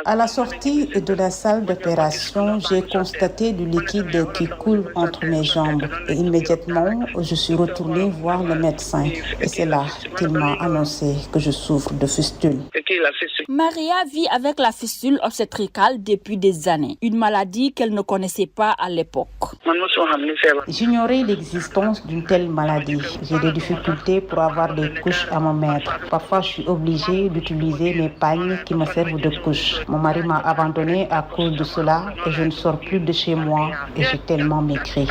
À la sortie de la salle d'opération, j'ai constaté du liquide qui coule entre mes jambes et immédiatement, je suis retournée voir le médecin et c'est là qu'il m'a annoncé que je souffre de fistule. Maria vit avec la fistule obstétricale depuis des années, une maladie qu'elle ne connaissait pas à l'époque. J'ignorais l'existence d'une telle maladie. J'ai des difficultés pour avoir des couches à me mettre. Parfois, je suis obligée d'utiliser mes pagnes qui me servent de couche. Mon mari m'a abandonnée à cause de cela et je ne sors plus de chez moi et j'ai tellement maigri.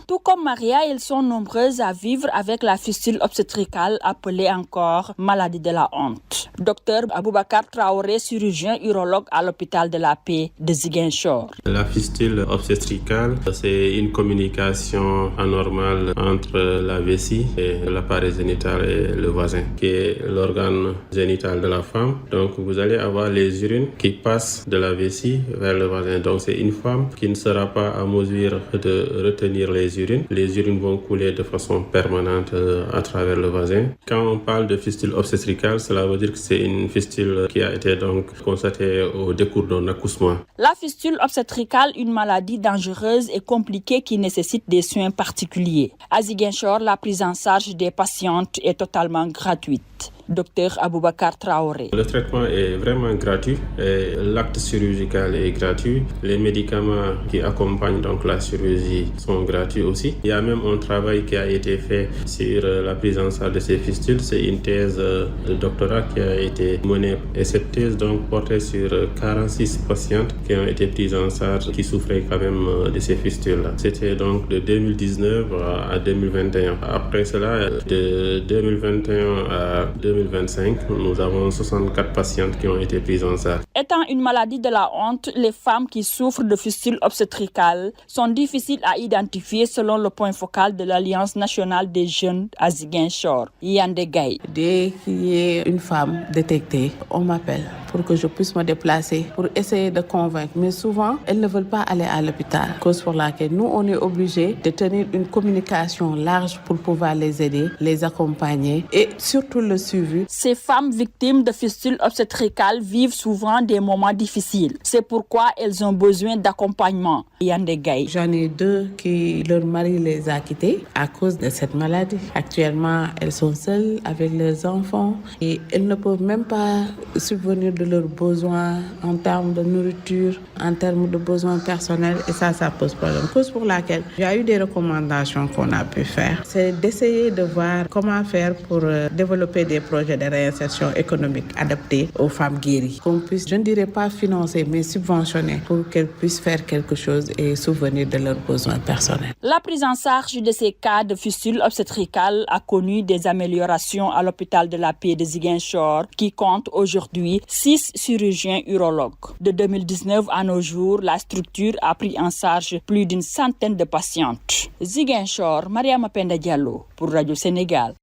Tout comme Maria, elles sont nombreuses à vivre avec la fistule obstétricale appelée encore maladie de la honte. Docteur Aboubacar Traoré, chirurgien urologue à l'hôpital de la Paix de Ziguinchor. La fistule obstétricale, c'est une communication anormale entre la vessie et l'appareil génital et le voisin, qui est l'organe génital de la femme. Donc vous allez avoir les urines qui passent de la vessie vers le voisin. Donc c'est une femme qui ne sera pas à mesure de retenir les urines. Les urines vont couler de façon permanente à travers le voisin. Quand on parle de fistule obstétricale, cela veut dire que c'est une fistule qui a été donc constatée au décours d'un accouchement. La fistule obstétricale, une maladie dangereuse et compliquée qui nécessite des soins particuliers. À Ziguinchor, la prise en charge des patientes est totalement gratuite. Docteur Aboubacar Traoré. Le traitement est vraiment gratuit et l'acte chirurgical est gratuit. Les médicaments qui accompagnent donc la chirurgie sont gratuits aussi. Il y a même un travail qui a été fait sur la prise en charge de ces fistules. C'est une thèse de doctorat qui a été menée et cette thèse donc portait sur 46 patientes qui ont été prises en charge, qui souffraient quand même de ces fistules. C'était donc de 2019 à 2021. Après cela, de 2021 à 2025, nous avons 64 patientes qui ont été prises en charge. Étant une maladie de la honte, les femmes qui souffrent de fistules obstétricales sont difficiles à identifier selon le point focal de l'Alliance nationale des jeunes à Ziguinchor, Yandé Gaye. Dès qu'il y a une femme détectée, on m'appelle pour que je puisse me déplacer, pour essayer de convaincre. Mais souvent, elles ne veulent pas aller à l'hôpital. Cause pour laquelle nous, on est obligés de tenir une communication large pour pouvoir les aider, les accompagner et surtout le suivi. Ces femmes victimes de fistules obstétricales vivent souvent des moments difficiles. C'est pourquoi elles ont besoin d'accompagnement. Yandé Gaye. J'en ai 2 qui, leur mari les a quittées à cause de cette maladie. Actuellement, elles sont seules avec leurs enfants et elles ne peuvent même pas subvenir de leurs besoins en termes de nourriture, en termes de besoins personnels et ça pose problème. Cause pour laquelle il y a eu des recommandations qu'on a pu faire. C'est d'essayer de voir comment faire pour développer des projets de réinsertion économique adaptés aux femmes guéries. Qu'on puisse, je ne dirais pas financer, mais subventionner pour qu'elles puissent faire quelque chose et souvenir de leurs besoins personnels. La prise en charge de ces cas de fistules obstétricales a connu des améliorations à l'hôpital de la Paix de Ziguinchor qui compte aujourd'hui 6 chirurgiens urologues. De 2019 à nos jours, la structure a pris en charge plus d'une centaine de patientes. Ziguinchor, Mariama Penda Diallo pour Radio Sénégal.